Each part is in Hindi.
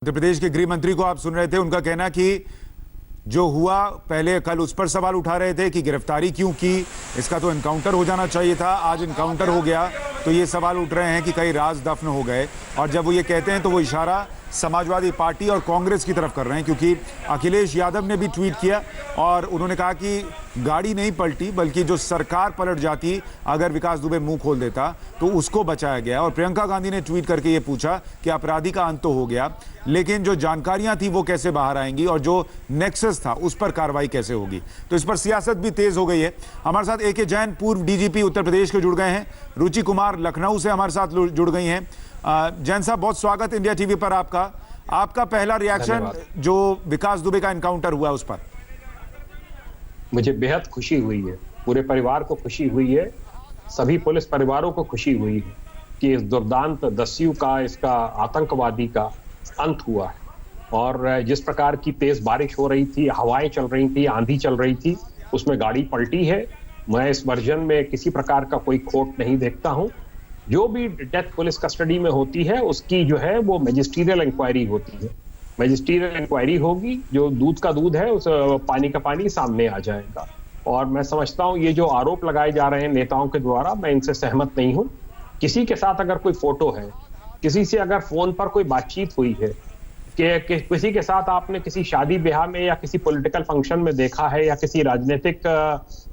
मध्य प्रदेश के गृह मंत्री को आप सुन रहे थे, उनका कहना कि जो हुआ, पहले कल उस पर सवाल उठा रहे थे कि गिरफ्तारी क्यों की, इसका तो एनकाउंटर हो जाना चाहिए था। आज एनकाउंटर हो गया तो ये सवाल उठ रहे हैं कि कई राज दफन हो गए। और जब वो ये कहते हैं तो वो इशारा समाजवादी पार्टी और कांग्रेस की तरफ कर रहे हैं, क्योंकि अखिलेश यादव ने भी ट्वीट किया और उन्होंने कहा कि गाड़ी नहीं पलटी, बल्कि जो सरकार पलट जाती अगर विकास दुबे मुंह खोल देता तो उसको बचाया गया। और प्रियंका गांधी ने ट्वीट करके ये पूछा कि अपराधी का अंत तो हो गया, लेकिन जो जानकारियां थी वो कैसे बाहर आएंगी और जो नेक्सस था उस पर कार्रवाई कैसे होगी। तो इस पर सियासत भी तेज हो गई है। हमारे साथ ए के जैन, पूर्व डीजीपी उत्तर प्रदेश के जुड़ गए हैं। रुचि कुमार लखनऊ से हमारे साथ जुड़ गई हैं। जैन साहब, बहुत स्वागत इंडिया टीवी पर आपका पहला रिएक्शन जो विकास दुबे का एनकाउंटर हुआ उस पर। मुझे बेहद खुशी हुई है, पूरे परिवार को खुशी हुई है, सभी पुलिस परिवारों को खुशी हुई है कि इस दुर्दांत दस्यु का, इसका आतंकवादी का अंत हुआ है। और जिस प्रकार की तेज बारिश हो रही थी, हवाएं चल रही थी, आंधी चल रही थी, उसमें गाड़ी पलटी है। मैं इस वर्जन में किसी प्रकार का कोई खोट नहीं देखता हूं। जो भी डेथ पुलिस कस्टडी में होती है उसकी जो है वो मैजिस्ट्रियल इंक्वायरी होती है। मैजिस्ट्रियल इंक्वायरी होगी, जो दूध का दूध है उस पानी का पानी सामने आ जाएगा। और मैं समझता हूं ये जो आरोप लगाए जा रहे हैं नेताओं के द्वारा, मैं इनसे सहमत नहीं हूं। किसी के साथ अगर कोई फोटो है, किसी से अगर फोन पर कोई बातचीत हुई है, कि किसी के साथ आपने किसी शादी ब्याह में या किसी पॉलिटिकल फंक्शन में देखा है, या किसी राजनीतिक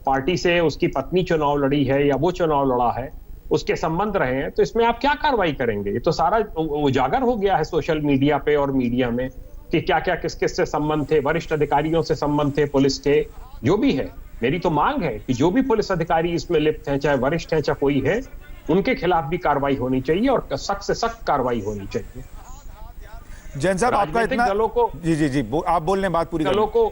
पार्टी से उसकी पत्नी चुनाव लड़ी है या वो चुनाव लड़ा है, उसके संबंध रहे हैं, तो इसमें आप क्या कार्रवाई करेंगे? ये तो सारा उजागर हो गया है सोशल मीडिया पे और मीडिया में कि क्या क्या किस किस से संबंध थे, वरिष्ठ अधिकारियों से संबंध थे, पुलिस के, जो भी है। मेरी तो मांग है कि जो भी पुलिस अधिकारी इसमें लिप्त हैं, चाहे वरिष्ठ हैं चाहे कोई है, उनके खिलाफ भी कार्रवाई होनी चाहिए और सख्त से सख्त कार्रवाई होनी चाहिए। जैन साहब, आपका इतना दलों को जी आप बोल लें, बात पूरी करें। दलों को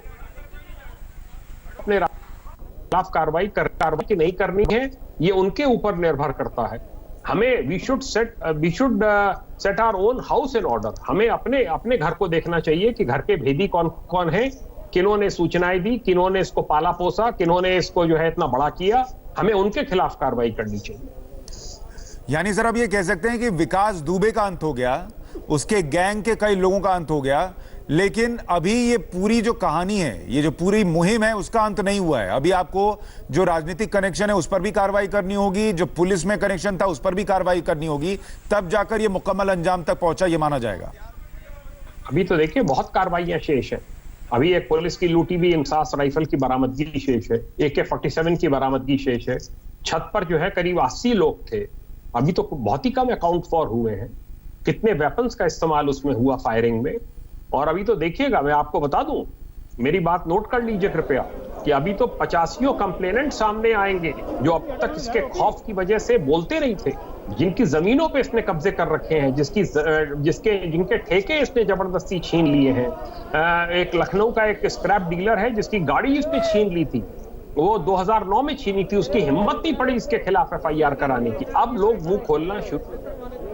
अपने खिलाफ कार्रवाई की नहीं करनी है, ये उनके ऊपर निर्भर करता है। हमें we should set our own house in order. हमें अपने घर को देखना चाहिए कि घर के भेदी कौन कौन है, किन्होंने सूचनाएं दी, किन्होंने इसको पाला पोसा, किन्होंने इसको जो है इतना बड़ा किया। हमें उनके खिलाफ कार्रवाई करनी चाहिए। यानी सर, अब ये कह सकते हैं कि विकास दुबे का अंत हो गया, उसके गैंग के कई लोगों का अंत हो गया, लेकिन अभी ये पूरी जो कहानी है, ये जो पूरी मुहिम है, उसका अंत नहीं हुआ है। अभी आपको जो राजनीतिक कनेक्शन है उस पर भी कार्रवाई करनी होगी, जो पुलिस में कनेक्शन था उस पर भी कार्रवाई करनी होगी, तब जाकर ये मुकम्मल अंजाम तक पहुंचा, ये माना जाएगा। अभी तो देखिए बहुत कार्रवाइयां शेष है। अभी एक पुलिस की लूटी भी इंसास राइफल की बरामदगी शेष है, AK-47 की बरामदगी शेष है। छत पर जो है करीब 80 लोग थे, अभी तो बहुत ही कम अकाउंट फॉर हुए हैं। कितने वेपन्स का इस्तेमाल उसमें हुआ फायरिंग में। और अभी तो देखिएगा, मैं आपको बता दूं, मेरी बात नोट कर लीजिए कृपया, कि अभी तो 85 कंप्लेनेंट सामने आएंगे जो अब तक इसके खौफ की वजह से बोलते नहीं थे, जिनकी जमीनों पे इसने कब्जे कर रखे हैं, जिनके ठेके इसने जबरदस्ती छीन लिए हैं। एक लखनऊ का एक स्क्रैप डीलर है जिसकी गाड़ी इसने छीन ली थी, वो 2009 में छीनी थी, उसकी हिम्मत नहीं पड़ी इसके खिलाफ FIR कराने की। अब लोग मुंह खोलना शुरू